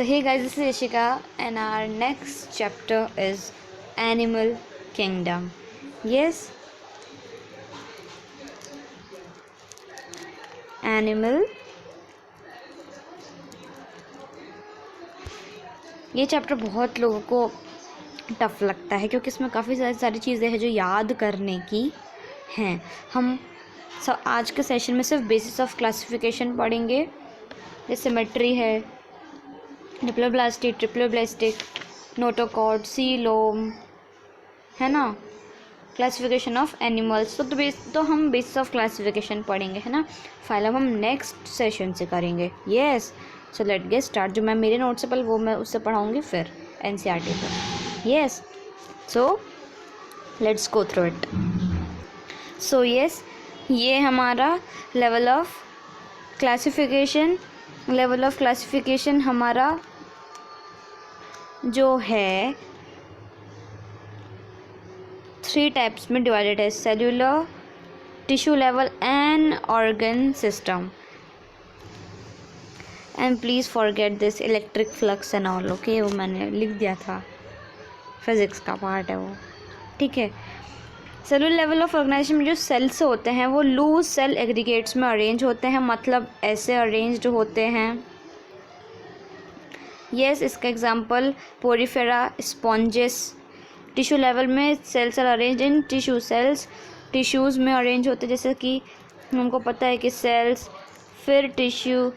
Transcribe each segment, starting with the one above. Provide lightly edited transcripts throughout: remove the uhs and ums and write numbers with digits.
So hey guys, this is Ishika and our next chapter is Animal Kingdom. Yes, Animal. ये chapter बहुत लोगों को tough लगता है क्योंकि इसमें काफ़ी सारी चीज़ें हैं जो याद करने की हैं। हम आज के सेशन में सिर्फ बेसिस ऑफ क्लासिफिकेशन पढ़ेंगे, जैसे सिमेट्री है, डिप्लोब्लास्टिक, ट्रिप्लोब्लास्टिक, नोटोकॉर्ड, सीलोम, है ना, क्लासिफिकेशन ऑफ एनिमल्स। तो हम बेसिस ऑफ क्लासिफिकेशन पढ़ेंगे, है ना। फाइलम हम नेक्स्ट सेशन से करेंगे। Yes, so let get start. जो मैं मेरे नोट से पहले वो मैं उससे पढ़ाऊँगी फिर एनसीईआरटी पर। Yes, so let's go through it. So yes, ये हमारा लेवल ऑफ क्लासिफिकेशन हमारा जो है 3 टाइप्स में डिवाइडेड है: cellular, tissue level and organ system. And please forget this electric flux and all, okay. वो मैंने लिख दिया था, फिज़िक्स का पार्ट है वो, ठीक है। सेलुलर लेवल ऑफ ऑर्गेनाइजेशन में जो सेल्स होते हैं वो लूज सेल एग्रीगेट्स में अरेंज होते हैं, मतलब ऐसे अरेंज्ड होते हैं। यस, इसका example porifera, sponges. Tissue level में cells are arrange in tissue cells, tissues में अरेंज होते हैं, जैसे कि हमको पता है कि सेल्स, फिर टिश्यू,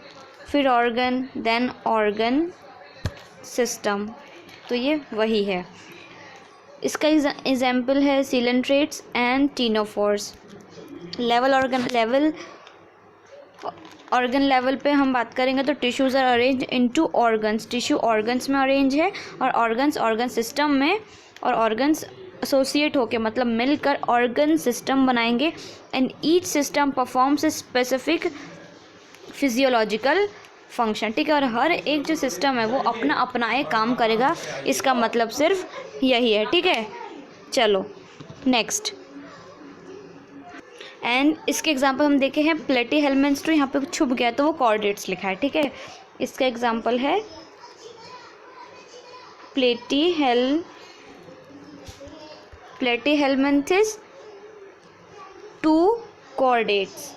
फिर ऑर्गन, देन ऑर्गन सिस्टम। तो ये वही है। इसका एग्जाम्पल है coelenterates and ctenophores. Organ level पे हम बात करेंगे तो tissues are arrange into organs, tissue organs में अरेंज है, और ऑर्गन्स ऑर्गन सिस्टम में, और ऑर्गन्स एसोसिएट होके मतलब मिलकर ऑर्गन सिस्टम बनाएंगे। And each system performs a specific physiological function, ठीक है। और हर एक जो सिस्टम है वो अपना अपना एक काम करेगा, इसका मतलब सिर्फ यही है, ठीक है। चलो नेक्स्ट। एंड इसके एग्जांपल हम देखे हैं प्लेटी हेलमेंट्स, तो यहाँ पे छुप गया तो वो कॉर्डेट्स लिखा है, ठीक है। इसका एग्जांपल है प्लेटी helminths 2 chordates.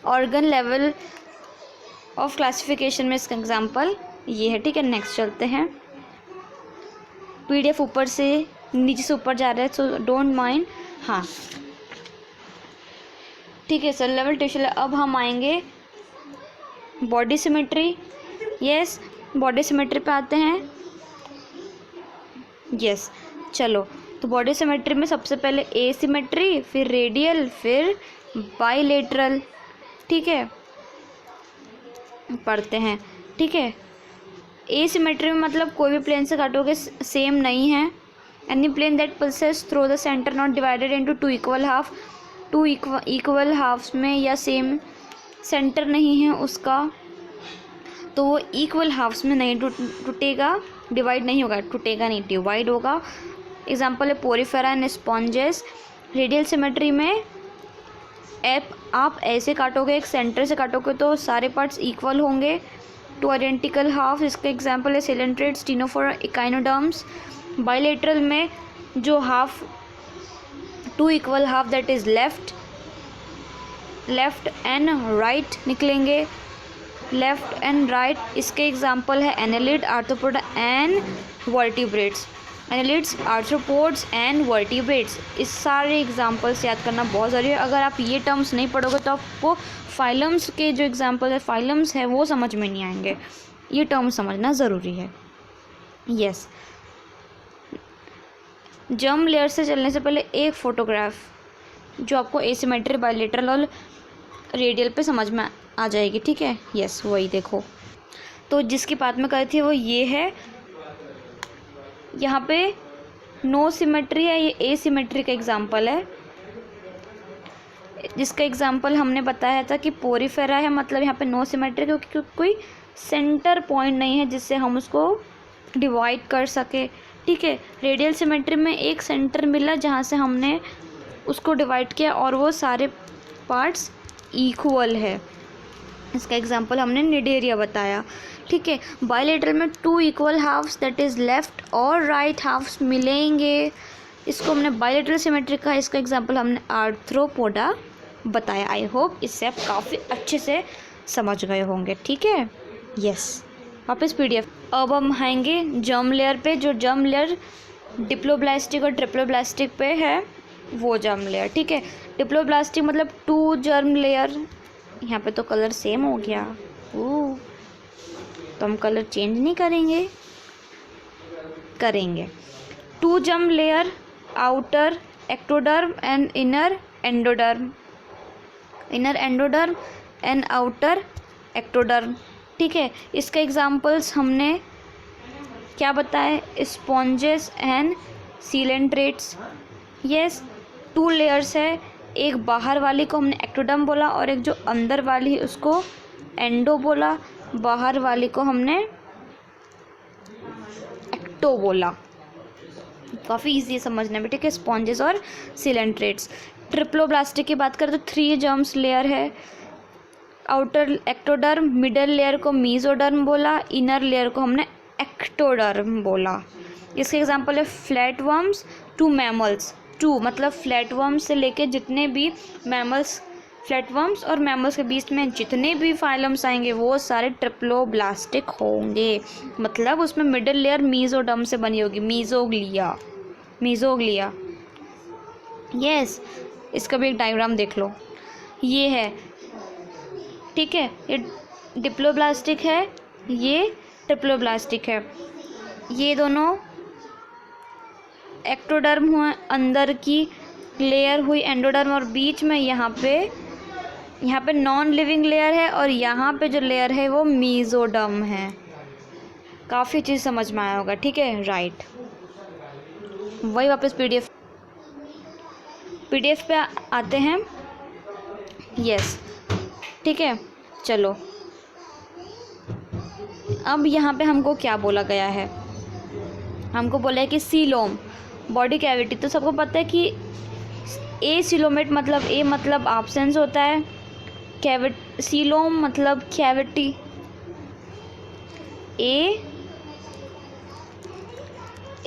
Organ level of classification में इसका एग्जांपल ये है, ठीक है। नेक्स्ट चलते हैं। पीडीएफ ऊपर से नीचे से ऊपर जा रहा है, सो डोंट माइंड, हाँ, ठीक है। Cell level, tissue level. अब हम आएंगे body symmetry. Yes, body symmetry पे आते हैं। यस, चलो, तो बॉडी सिमेट्री में सबसे पहले ए सिमेट्री, फिर रेडियल, फिर बाइलेटरल, ठीक है, पढ़ते हैं, ठीक है। ए सिमेट्री में मतलब कोई भी प्लेन से काटोगे सेम नहीं है। Any plane that passes through the centre not divided into 2 equal half, 2 equal halves में या सेम सेंटर नहीं है उसका, तो वो इक्वल हाफ्स में नहीं टूटेगा, डिवाइड नहीं होगा, टूटेगा नहीं, डिवाइड होगा। एग्जाम्पल है Porifera and sponges. Radial symmetry में आप ऐसे काटोगे, एक सेंटर से काटोगे तो सारे पार्ट्स इक्वल होंगे, 2 आइडेंटिकल हाफ। इसका एग्जांपल है सिलेंट्रेट्स, टीनोफोरा, इकाइनोडर्म्स। बाइलेटरल में जो half 2 equal half that is left and right निकलेंगे, लेफ्ट एंड राइट। इसके एग्जांपल है annelid, arthropoda and vertebrates. Annelids, arthropods and vertebrates. इस सारे एग्जांपल्स याद करना बहुत ज़रूरी है। अगर आप ये टर्म्स नहीं पढ़ोगे तो आपको फाइलम्स के जो एग्जांपल है, फाइलम्स है, वो समझ में नहीं आएंगे। ये टर्म्स समझना ज़रूरी है। यस, जर्म लेयर से चलने से पहले एक फ़ोटोग्राफ जो आपको एसिमेट्री, बाइलेटरल और रेडियल पे समझ में आ जाएगी, ठीक है। यस, वही देखो। तो जिसकी बात में कही थी वो ये है। यहाँ पे नो सिमेट्री है, ये ए सिमेट्री का एग्जांपल है, जिसका एग्जांपल हमने बताया था कि पोरीफेरा है, मतलब यहाँ पे नो सिमेट्री क्योंकि कोई सेंटर पॉइंट नहीं है जिससे हम उसको डिवाइड कर सके, ठीक है। रेडियल सिमेट्री में एक सेंटर मिला जहाँ से हमने उसको डिवाइड किया और वो सारे पार्ट्स इक्वल है। इसका एग्जांपल हमने निडेरिया बताया, ठीक है। बायलेटरल में two equal halves that is left और राइट हाफ्स मिलेंगे, इसको हमने बायलेटरल सिमेट्री का, इसका एग्जांपल हमने आर्थ्रोपोडा बताया। आई होप इससे आप काफ़ी अच्छे से समझ गए होंगे, ठीक है। यस, वापस पीडीएफ। अब हम आएंगे जर्म लेयर पे, जो जर्म लेयर डिप्लोब्लास्टिक और ट्रिप्लोब्लास्टिक पे है, वो जर्म लेयर, ठीक है। डिप्लोब्लास्टिक मतलब 2 जर्म लेयर, यहाँ पे तो कलर सेम हो गया, तो हम कलर चेंज नहीं करेंगे, करेंगे। 2 germ layer, outer ectoderm and inner endoderm, inner endoderm and outer ectoderm, ठीक है। इसका एग्जांपल्स हमने क्या बताए, sponges and coelenterates. Yes, 2 layers है, एक बाहर वाली को हमने एक्टोडर्म बोला और एक जो अंदर वाली है उसको एंडो बोला, बाहर वाली को हमने एक्टो बोला। काफ़ी इजी है समझने में, ठीक है। स्पॉन्जेस और सीलेंट्रेट्स। ट्रिप्लोब्लास्टिक की बात करें तो 3 जर्म्स लेयर है, आउटर एक्टोडर्म, मिडल लेयर को मीजोडर्म बोला, इनर लेयर को हमने एक्टोडर्म बोला। इसके एग्जांपल है फ्लैट वर्म्स टू मैमल्स। 2 मतलब फ्लैट वर्म्स से लेके जितने भी मैमल्स, फ्लैट वर्म्स और मैमल्स के बीच में जितने भी फाइलम्स आएंगे वो सारे ट्रिप्लोब्लास्टिक होंगे। मतलब उसमें मिडल लेयर मीजोडर्म से बनी होगी, मीजोग्लिया, मीजोग्लिया। यस, इसका भी एक डायग्राम देख लो, ये है, ठीक है। ये डिप्लोब्लास्टिक है, ये ट्रिप्लोब्लास्टिक है। ये दोनों एक्टोडर्म हुआ, अंदर की लेयर हुई एंडोडर्म, और बीच में यहाँ पे नॉन लिविंग लेयर है, और यहाँ पे जो लेयर है वो मीजोडर्म है। काफ़ी चीज़ समझ में आया होगा, ठीक है, राइट। वही वापस पीडीएफ पे आते हैं। यस, ठीक है, चलो। अब यहाँ पे हमको क्या बोला गया है, हमको बोला है कि सीलोम बॉडी कैविटी। तो सबको पता है कि ए सीलोमेट मतलब ए मतलब एब्सेंस होता है, सीलोम मतलब कैविटी।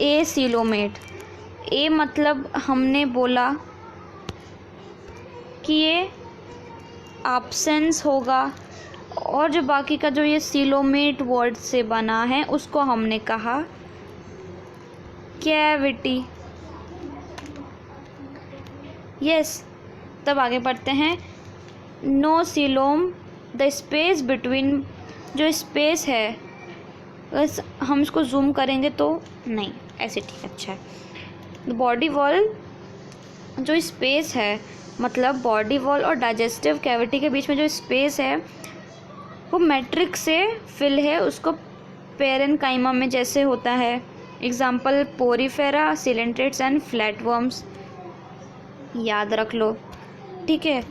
ए सीलोमेट, ए मतलब हमने बोला कि ये एब्सेंस होगा, और जो बाकी का जो ये सीलोमेट वर्ड से बना है उसको हमने कहा कैविटी। यस, तब आगे बढ़ते हैं। No coelom, the space between, जो स्पेस है, बस हम इसको जूम करेंगे तो नहीं, ऐसे ठीक, अच्छा है। बॉडी वॉल, जो स्पेस है, मतलब बॉडी वॉल और डाइजेस्टिव कैविटी के बीच में जो स्पेस है वो मैट्रिक्स से फिल है, उसको पेरेन्काइमा में जैसे होता है। Example Porifera, coelenterates and flatworms, याद रख लो, ठीक है।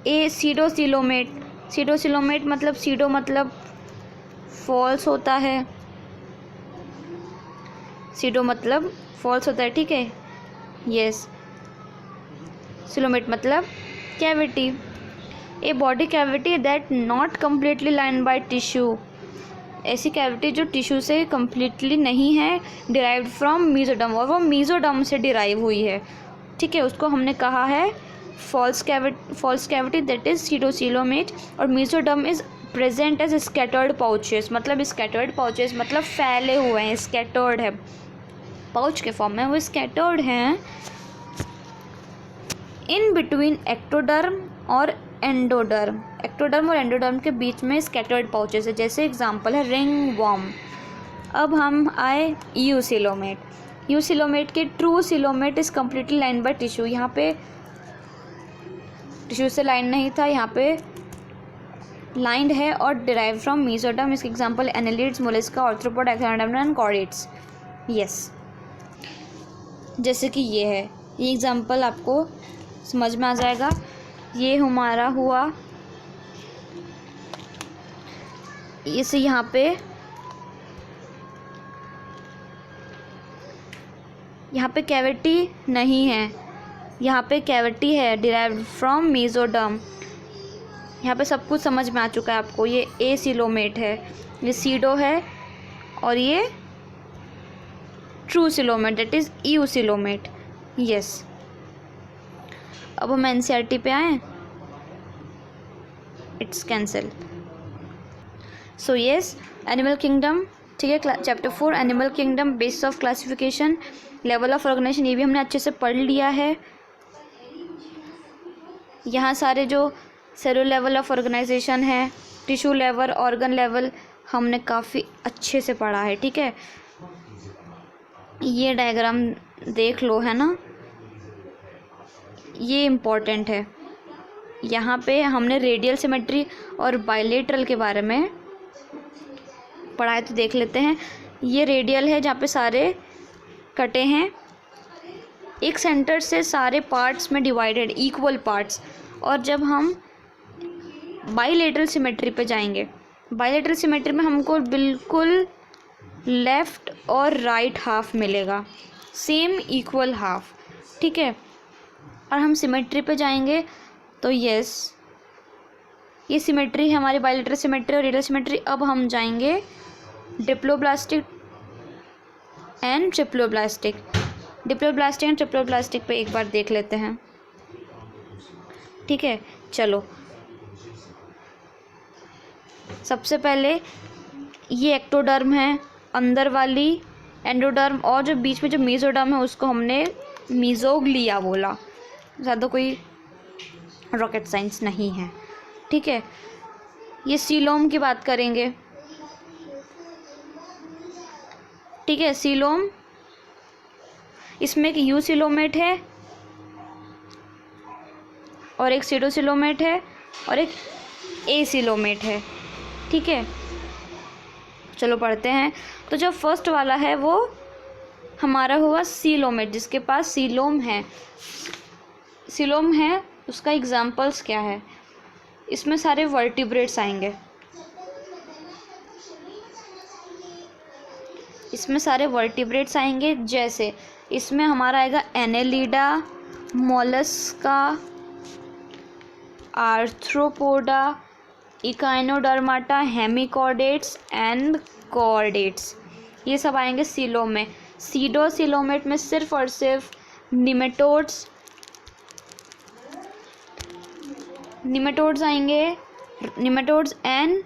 ए सीडोसिलोमेट, सीडोसिलोमेट मतलब सीडो मतलब फॉल्स होता है, सीडो मतलब फॉल्स होता है, ठीक है। यस, सिलोमेट मतलब cavity. A body cavity that not completely line by tissue, ऐसी कैविटी जो टिश्यू से कम्प्लीटली नहीं है, डिराइव्ड फ्रॉम मीजोडर्म, और वो मीजोडर्म से डिराइव हुई है, ठीक है। उसको हमने कहा है false cavity that is pseudocoelomate, और mesoderm is present as scattered pouches, मतलब स्कैटर्ड पाउचेस मतलब फैले हुए हैं, स्कैटर्ड है, पाउच के फॉर्म में वो स्कैटर्ड हैं इन बिटवीन एक्टोडर्म और एंडोडर्म। एक्टोडर्म और एंडोडर्म के बीच में स्कैटर्ड पाउचेस है, जैसे एग्जांपल है रिंग वर्म। अब हम आए यूसिलोमेट। यूसिलोमेट के true coelomate is completely line by tissue, यहाँ पे टिश्यू से लाइन नहीं था, यहाँ पे लाइंड है और डिराइव फ्रॉम मीजोडर्म। इसके example annelids, Mollusca, arthropod, echinoderm and chordates. Yes, जैसे कि ये है, ये एग्जांपल आपको समझ में आ जाएगा। ये हमारा हुआ, इसे यहाँ पे कैविटी नहीं है, यहाँ पे कैविटी है, डिराइव्ड फ्रॉम मीजोडर्म। यहाँ पे सब कुछ समझ में आ चुका है आपको। ये एसिलोमेट है, ये सीडो है, और ये true coelomate that is eucoelomate. Yes, अब हम एनसीईआरटी पे आए, it's cancel. So yes, animal kingdom, ठीक है, chapter 4 animal kingdom, basis of classification, level of organisation, ये भी हमने अच्छे से पढ़ लिया है। यहाँ सारे जो सेलुलर लेवल ऑफ ऑर्गेनाइजेशन है, टिश्यू लेवल, ऑर्गन लेवल, हमने काफ़ी अच्छे से पढ़ा है, ठीक है। ये डायग्राम देख लो, है ना, ये इम्पोर्टेंट है। यहाँ पे हमने रेडियल सिमेट्री और बाइलेटरल के बारे में पढ़ा है, तो देख लेते हैं। ये रेडियल है जहाँ पे सारे कटे हैं, एक सेंटर से सारे पार्ट्स में डिवाइडेड, इक्वल पार्ट्स। और जब हम बाइलेटरल सिमेट्री पे जाएंगे, बाइलेटरल सिमेट्री में हमको बिल्कुल लेफ़्ट और राइट हाफ मिलेगा, सेम इक्वल हाफ, ठीक है। और हम सिमेट्री पे जाएंगे तो यस, ये सिमेट्री है हमारी बाइलेटरल सिमेट्री और रेडियल सिमेट्री। अब हम जाएंगे diploblastic and triploblastic. Diploblastic and triploblastic पे एक बार देख लेते हैं, ठीक है। चलो, सबसे पहले ये एक्टोडर्म है, अंदर वाली एंडोडर्म, और जो बीच में जो मेसोडर्म है उसको हमने मीजोग्लिया बोला। ज़्यादा कोई रॉकेट साइंस नहीं है, ठीक है। ये सीलोम की बात करेंगे, ठीक है। सीलोम, इसमें एक यूसिलोमेट है और एक सीडोसिलोमेट है और एक एसिलोमेट है, ठीक है। चलो पढ़ते हैं। तो जो फर्स्ट वाला है वो हमारा हुआ सीलोमेट, जिसके पास सीलोम है। सीलोम है, उसका एग्जाम्पल्स क्या है, इसमें सारे वर्टिब्रेट्स आएंगे, इसमें सारे वर्टिब्रेट्स आएंगे। जैसे इसमें हमारा आएगा Annelida, Mollusca, arthropoda, Echinodermata, hemichordates and chordates, ये सब आएंगे सीलोम में। सीडोसिलोमेट में सिर्फ और सिर्फ निमेटोड्स आएंगे, निमेटोड्स एंड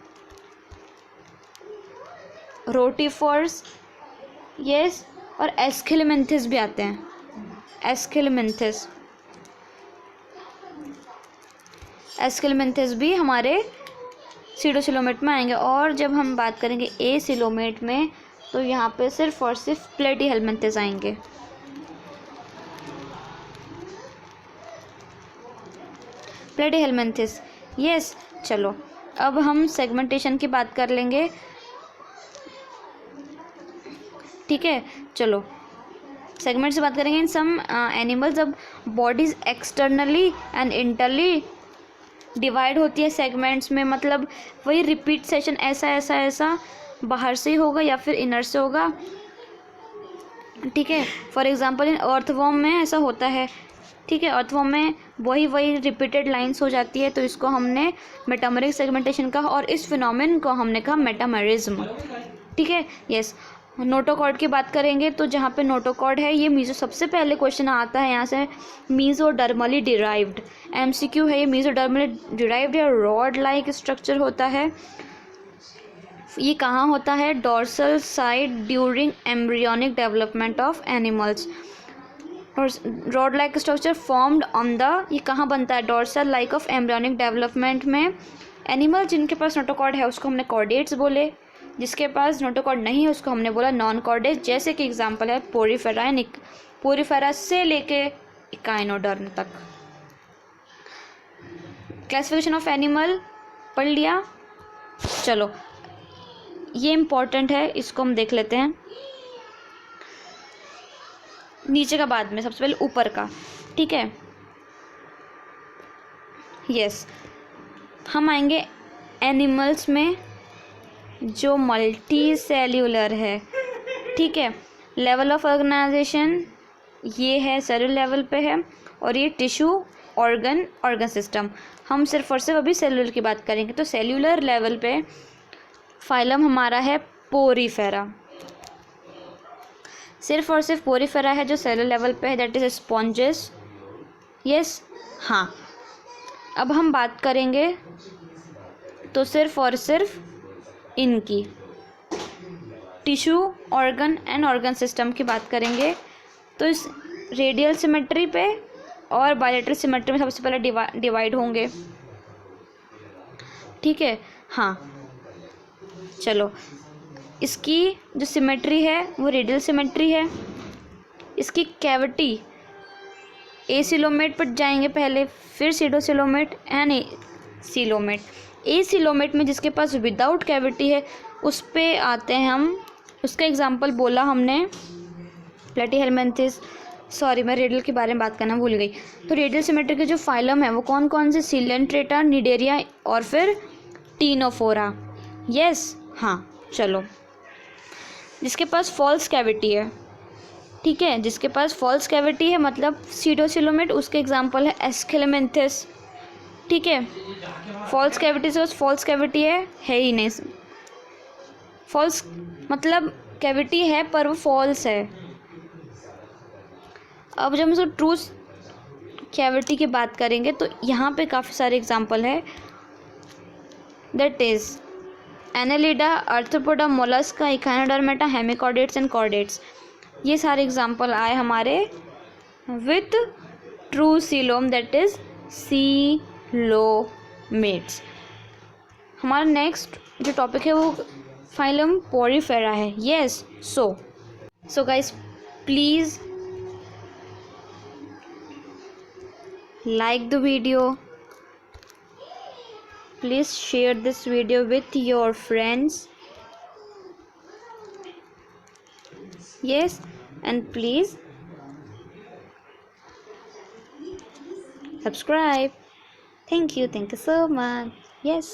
रोटिफोर्स, यस, और एस्किलमेंथिस भी आते हैं, एस्किलमेंथिस भी हमारे सीडोसिलोमेट में आएंगे। और जब हम बात करेंगे एसिलोमेट में, तो यहाँ पे सिर्फ और सिर्फ प्लेटीहेल्मिन्थिस आएंगे। प्लेटीहेल्मिन्थिस, यस। चलो, अब हम सेगमेंटेशन की बात कर लेंगे, ठीक है। चलो, सेगमेंट से बात करेंगे। इन सम एनिमल्स, जब बॉडीज एक्सटर्नली एंड इंटरली डिवाइड होती है सेगमेंट्स में, मतलब वही रिपीट सेशन, ऐसा बाहर से ही होगा या फिर इनर से होगा, ठीक है। फॉर एग्जांपल इन अर्थवॉर्म में ऐसा होता है, ठीक है। अर्थवॉर्म में वही रिपीटेड लाइंस हो जाती है, तो इसको हमने मेटामरिक सेगमेंटेशन कहा, और इस फिनोमेनन को हमने कहा मेटामरिज्म, ठीक है। यस, नोटोकॉर्ड की बात करेंगे, तो जहाँ पे नोटोकॉर्ड है, ये मीजो, सबसे पहले क्वेश्चन आता है यहाँ से, मीजोडर्मली डिराइव्ड, एमसीक्यू है ये। मीजोडर्मली डिराइव्ड या रॉड लाइक स्ट्रक्चर होता है। ये कहाँ होता है? Dorsal side during embryonic development of animals. और rod like structure formed on the, ये कहाँ बनता है? Dorsal like of embryonic development में। एनिमल जिनके पास नोटोकॉर्ड है उसको हमने कॉर्डेट्स बोले, जिसके पास नोटोकॉर्ड नहीं है उसको हमने बोला नॉन कॉर्डेट्स। जैसे कि एग्जांपल है पोरीफेरा, पोरीफेरा से लेके इकाइनोडर्म तक। क्लासिफिकेशन ऑफ एनिमल पढ़ लिया। चलो, ये इम्पोर्टेंट है, इसको हम देख लेते हैं। नीचे का बाद में, सबसे पहले ऊपर का, ठीक है। यस, हम आएंगे एनिमल्स में जो मल्टी सेल्यूलर है, ठीक है। लेवल ऑफ ऑर्गेनाइजेशन ये है, सेलुलर लेवल पे है, और ये टिश्यू ऑर्गन सिस्टम। हम सिर्फ और सिर्फ अभी सेलुलर की बात करेंगे। तो सेल्यूलर लेवल पे फाइलम हमारा है पोरीफेरा, सिर्फ और सिर्फ पोरीफेरा है जो सेलुलर लेवल पे है, दैट इज स्पॉन्जेस। यस, हाँ। अब हम बात करेंगे तो सिर्फ और सिर्फ इनकी tissue, organ and organ system की बात करेंगे। तो इस रेडियल सिमेट्री पे और बायलेटरल सिमेट्री में सबसे पहले डिवाइड होंगे, ठीक है। हाँ, चलो, इसकी जो सिमेट्री है वो रेडियल सिमेट्री है। इसकी कैविटी एसिलोमेट पर जाएंगे पहले, फिर सीडोसिलोमेट एंड सीलोमेट। एसिलोमेट में जिसके पास विदाउट कैविटी है उस पे आते हैं हम। उसका एग्जांपल बोला हमने प्लेटीहेलमिन्थेस। सॉरी, मैं रेडियल के बारे में बात करना भूल गई। तो रेडियल सिमेट्री के जो फाइलम है वो कौन कौन से? सिलेंट्रेटा, निडेरिया और फिर टीनोफोरा। यस, हाँ, चलो। जिसके पास फॉल्स कैविटी है, ठीक है, जिसके पास फॉल्स कैविटी है मतलब सीडोसिलोमेट, उसके एग्जांपल है एस्केलेमेंथिस, ठीक है। फॉल्स कैविटी से फॉल्स कैविटी है ही नहीं। फॉल्स मतलब कैविटी है पर वो फॉल्स है। अब जब हम उसको ट्रू कैविटी की बात करेंगे तो यहाँ पे काफ़ी सारे एग्जांपल है, that is Annelida, arthropoda, Mollusca, Echinodermata, hemichordates and chordates. ये सारे एग्जांपल आए हमारे with true coelom, that is coelomates. हमारा नेक्स्ट जो टॉपिक है वो फाइलम पोरीफेरा है। Yes, so guys, please like the video, please share this video with your friends. Yes, and please subscribe. Thank you so much. Yes.